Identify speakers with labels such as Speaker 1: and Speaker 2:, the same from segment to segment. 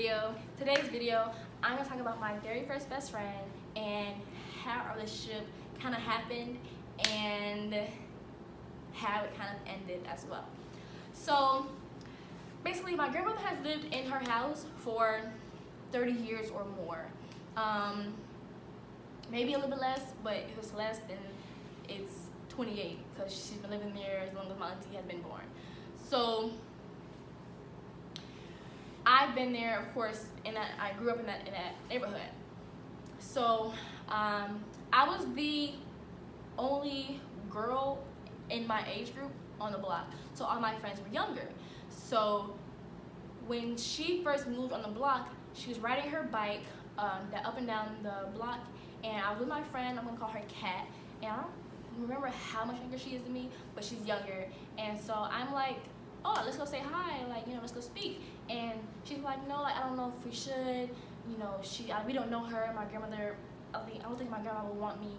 Speaker 1: video. Today's video, I'm gonna talk about my very first best friend and how our relationship kind of happened and how it kind of ended as well. So basically, my grandmother has lived in her house for 30 years or more. Maybe a little bit less, but if it's less, then it's 28 because she's been living there as long as my auntie has been born. So I've been there, of course, and I grew up in that neighborhood. So I was the only girl in my age group on the block. So all my friends were younger. So when she first moved on the block, she was riding her bike up and down the block, and I was with my friend. I'm gonna call her Kat, and I don't remember how much younger she is than me, but she's younger. And so I'm like, oh, let's go say hi, like, let's go speak. And she's like, no, like, I don't know if we should, we don't know her. My grandmother, I don't think my grandma would want me,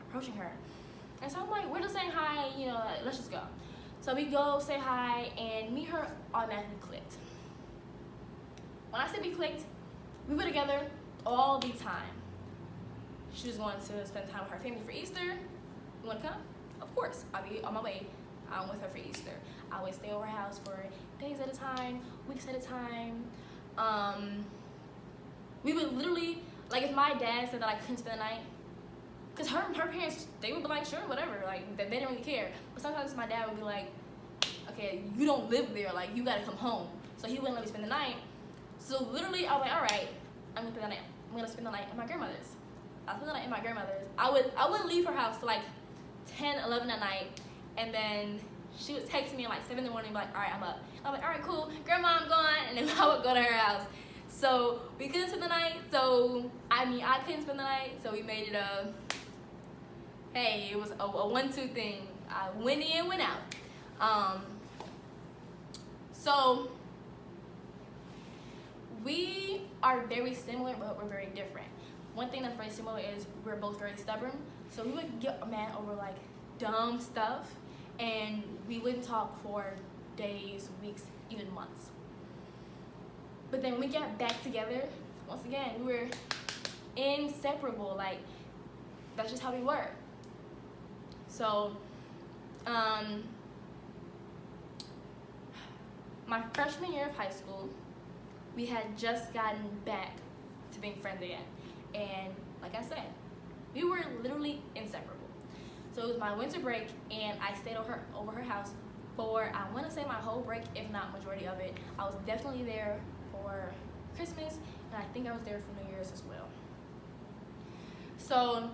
Speaker 1: approaching her. And so I'm like, we're just saying hi, like, let's just go. So we go say hi, and me and her automatically clicked. When I say we clicked, we were together all the time. She was going to spend time with her family for Easter. You want to come? Of course, I'll be on my way with her for Easter. I would stay over her house for days at a time, weeks at a time. We would literally, like, if my dad said that I couldn't spend the night, because her parents, they would be like, sure, whatever, like, they didn't really care. But sometimes my dad would be like, okay, you don't live there, like, you gotta come home. So he wouldn't let me spend the night. So literally, I was like, all right, I'm gonna spend the night at my grandmother's. I'll spend the night at my grandmother's. I would leave her house to like 10, 11 at night, and then she would text me at like 7 in the morning and be like, all right, I'm up. I'm like, all right, cool, grandma, I'm going, and then I would go to her house. So we couldn't spend the night, so I couldn't spend the night, so we made it it was a 1-2 thing. I went in, went out. So we are very similar, but we're very different. One thing that's very similar is we're both very stubborn. So we would get mad over like dumb stuff, and we wouldn't talk for days, weeks, even months. But then when we got back together, once again, we were inseparable. Like, that's just how we were. So, my freshman year of high school, we had just gotten back to being friends again. And like I said, we were literally inseparable. So it was my winter break, and I stayed over her house for, I want to say, my whole break, if not majority of it. I was definitely there for Christmas, and I think I was there for New Year's as well. So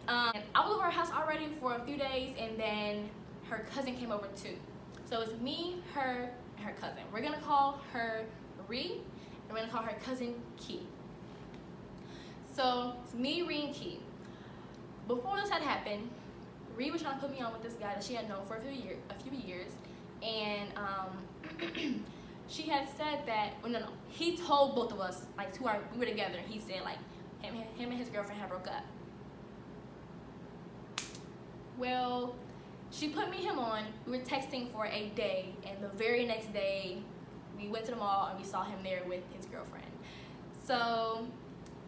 Speaker 1: I was over her house already for a few days, and then her cousin came over too. So it's me, her, and her cousin. We're gonna call her Ree, and we're gonna call her cousin Key. So it's me, Ree, and Key. Before this had happened, Ree was trying to put me on with this guy that she had known for a few years, and she had said that, he told both of us, like, we were together, and he said, like, him and his girlfriend had broke up. Well, she put me him on. We were texting for a day, and the very next day, we went to the mall and we saw him there with his girlfriend. So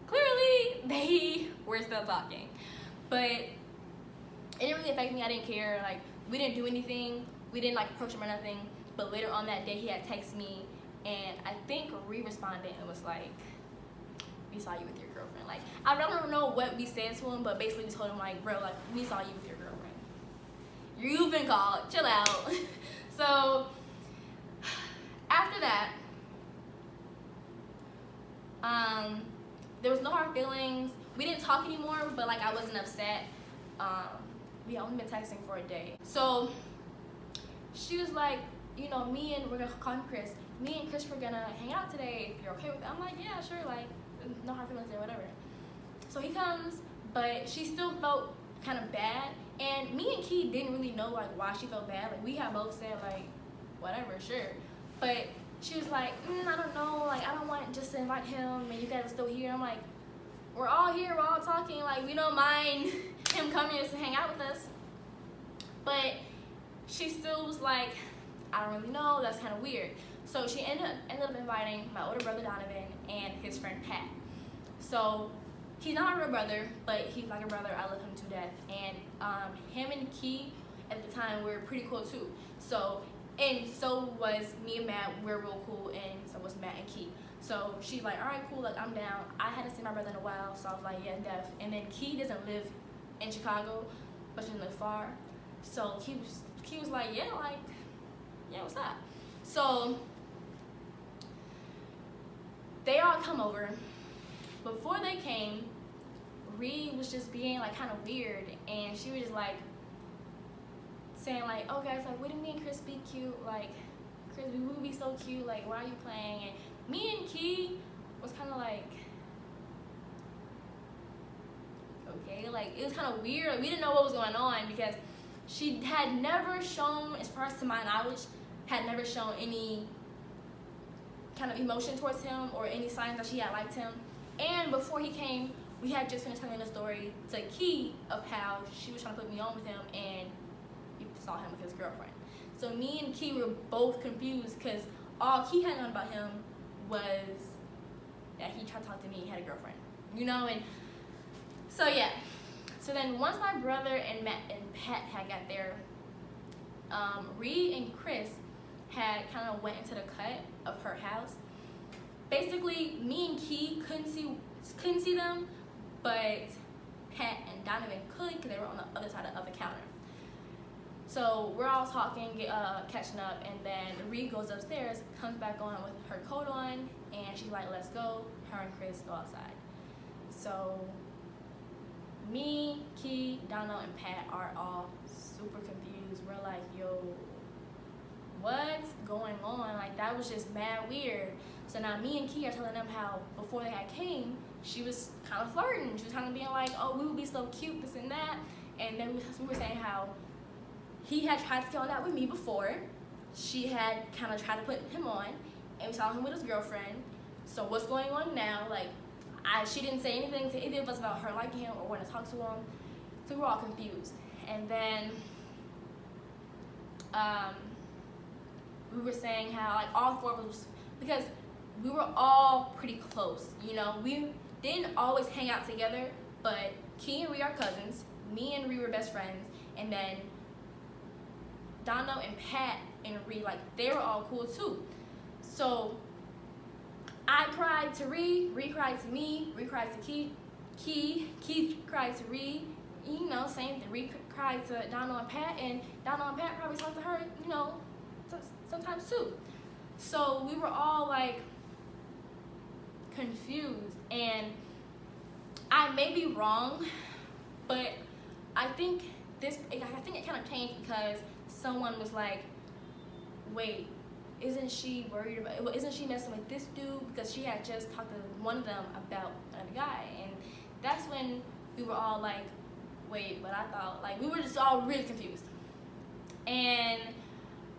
Speaker 1: clearly, they were still talking, but it didn't really affect me. I didn't care. Like, we didn't do anything. We didn't like approach him or nothing. But later on that day, he had texted me, and I think Ree responded and was like, "We saw you with your girlfriend." Like, I don't know what we said to him, but basically we told him, like, bro, like, we saw you with your girlfriend. You've been called. Chill out. So after that, there was no hard feelings. We didn't talk anymore, but like, I wasn't upset. We had only been texting for a day. So she was like, we're gonna call him Chris. Me and Chris were gonna hang out today if you're okay with it. I'm like, yeah, sure, like, no hard feelings there, whatever. So he comes, but she still felt kind of bad, and me and Key didn't really know like why she felt bad. Like, we had both said like, whatever, sure. But she was like, I don't know, like, I don't want just to invite him and you guys are still here. I'm like, we're all here, we're all talking, like, we don't mind him coming to hang out with us. But she still was like, I don't really know, that's kind of weird. So she ended up inviting my older brother Donovan and his friend Pat. So he's not my real brother, but he's like a brother. I love him to death. And him and Key at the time were pretty cool too. So was me and Matt. We're real cool, and so was Matt and Key. So she's like, all right, cool, like I'm down. I hadn't seen my brother in a while, so I was like, yeah, def. And then Key doesn't live in Chicago, but she doesn't live far. So Key was like, yeah, what's up? So they all come over. Before they came, Reed was just being like kind of weird, and she was just like saying like, oh guys, like wouldn't me and Chris be cute? Like Chris, we would be so cute. Like why are you playing? And me and Key was kind of like, okay, like it was kind of weird. Like, we didn't know what was going on because she had never shown, as far as to my knowledge, had never shown any kind of emotion towards him or any signs that she had liked him. And before he came, we had just finished telling the story to Key of how she was trying to put me on with him, and he saw him with his girlfriend. So me and Key were both confused because all Key had known about him was that he tried to talk to me, he had a girlfriend, you know. And so yeah, so then once my brother and Matt and Pat had got there, Reed and Chris had kind of went into the cut of her house. Basically, me and Key couldn't see them, but Pat and Donovan could because they were on the other side of the counter. So we're all talking, catching up, and then Reed goes upstairs, comes back on with her coat on, and she's like, let's go. Her and Chris go outside. So me, Key, Dono, and Pat are all super confused. We're like, yo, what's going on? Like, that was just mad weird. So now me and Key are telling them how before they had came, she was kind of flirting. She was kind of being like, oh, we would be so cute, this and that. And then we were saying how he had tried to get on that with me before. She had kind of tried to put him on, and we saw him with his girlfriend. So what's going on now? Like, she didn't say anything to either of us about her liking him or wanting to talk to him. So we were all confused. And then we were saying how like all four of us, because we were all pretty close, you know. We didn't always hang out together, but Key and Ree are cousins. Me and Ree were best friends, and then Dono and Pat and Ree, like they were all cool too. So I cried to Ree cried to me, Ree cried to Key cried to Ree, you know, same thing. Ree cried to Dono and Pat probably talked to her, you know, sometimes too. So we were all like confused, and I may be wrong, but I think it kind of changed because someone was like, wait, isn't she messing with this dude? Because she had just talked to one of them about another guy. And that's when we were all like, wait, but I thought, like, we were just all really confused. And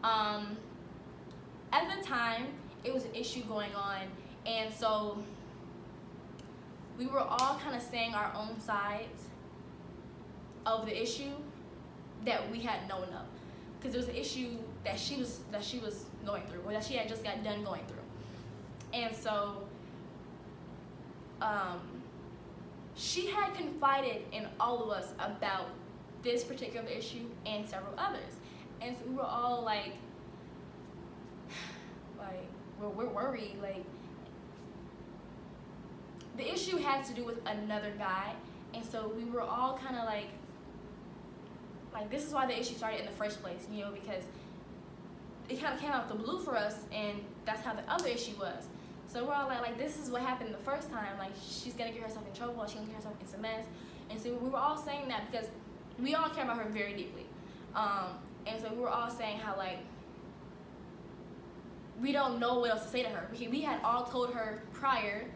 Speaker 1: at the time, it was an issue going on, and so we were all kind of saying our own sides of the issue that we had known of, because there was an issue that she was going through, or that she had just got done going through. And so she had confided in all of us about this particular issue and several others, and so we were all like we're worried. Like, the issue had to do with another guy, and so we were all kind of like this is why the issue started in the first place, you know, because it kind of came out the blue for us, and that's how the other issue was. So we're all like this is what happened the first time. Like, she's gonna get herself in trouble, she's gonna get herself in some mess. And so we were all saying that because we all care about her very deeply. And so we were all saying how, like, we don't know what else to say to her. We had all told her prior,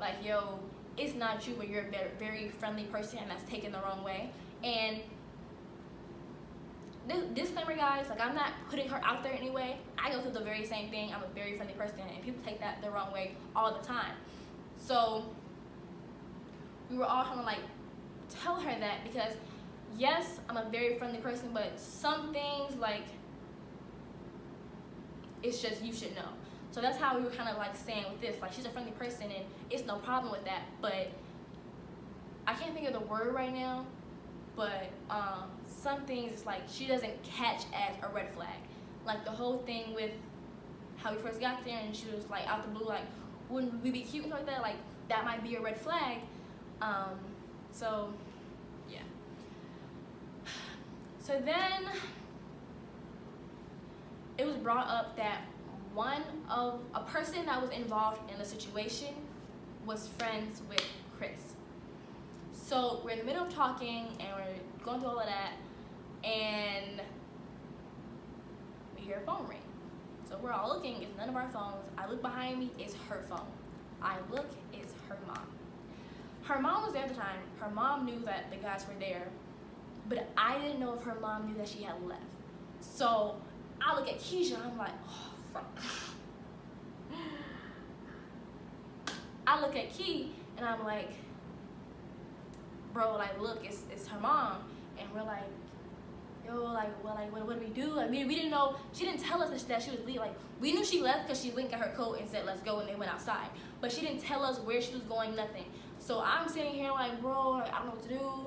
Speaker 1: like, yo, it's not you, but you're a very friendly person, and that's taken the wrong way. And disclaimer, guys, like, I'm not putting her out there anyway. I go through the very same thing. I'm a very friendly person, and people take that the wrong way all the time. So we were all trying to, like, tell her that, because yes, I'm a very friendly person, but some things, like, It's just you should know. So that's how we were kind of like saying with this, like she's a friendly person and it's no problem with that. But I can't think of the word right now. But some things it's like she doesn't catch as a red flag. Like the whole thing with how we first got there and she was like out the blue like, wouldn't we be cute and stuff like that? Like that might be a red flag. So yeah. So then it was brought up that a person that was involved in the situation was friends with Chris. So we're in the middle of talking and we're going through all of that and we hear a phone ring. So we're all looking, it's none of our phones. I look behind me, it's her phone. I look, it's her mom. Her mom was there at the time. Her mom knew that the guys were there, but I didn't know if her mom knew that she had left. So I look at Keisha, I'm like, oh, fuck. I look at Key, and I'm like, bro, like, look, it's her mom. And we're like, yo, like, well, like, what do we do? Like, we didn't know, she didn't tell us that she was leaving. Like, we knew she left because she went and got her coat and said, let's go, and they went outside. But she didn't tell us where she was going, nothing. So I'm sitting here like, bro, like, I don't know what to do.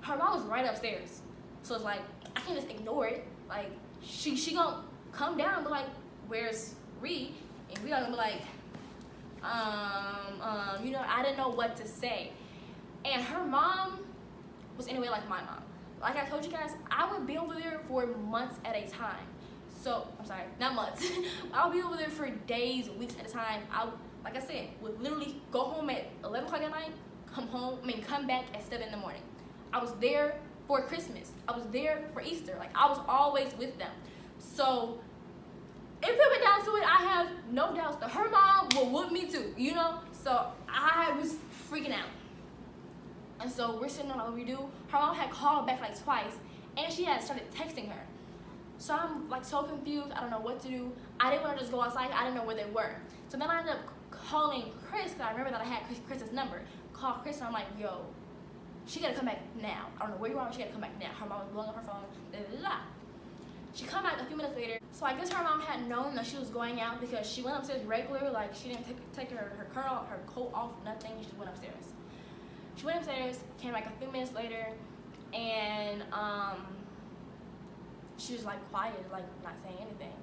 Speaker 1: Her mom was right upstairs. So it's like, I can't just ignore it. Like, she gonna come down and be like, where's Ree? And we gonna be like, you know, I didn't know what to say. And her mom was anyway like my mom. Like I told you guys, I would be over there for months at a time. So, I'm sorry, not months. I'll be over there for days, weeks at a time. Like I said, would literally go home at 11 o'clock at night, come back at 7 in the morning. I was there for Christmas. I was there for Easter. Like, I was always with them. So, if it went down to it, I have no doubts that her mom will whoop me too, you know? So, I was freaking out. And so, we're sitting on what we do. Her mom had called back like twice, and she had started texting her. So, I'm like so confused. I don't know what to do. I didn't want to just go outside. I didn't know where they were. So, then I ended up calling Chris, because I remember that I had Chris's number. Call Chris, and I'm like, yo, she gotta come back now. I don't know where you are, but she gotta come back now. Her mom was blowing up her phone, da da da. She come back a few minutes later. So I guess her mom had known that she was going out because she went upstairs regular, like she didn't take her coat off, nothing. She just went upstairs. She went upstairs, came back a few minutes later, and she was like quiet, like not saying anything.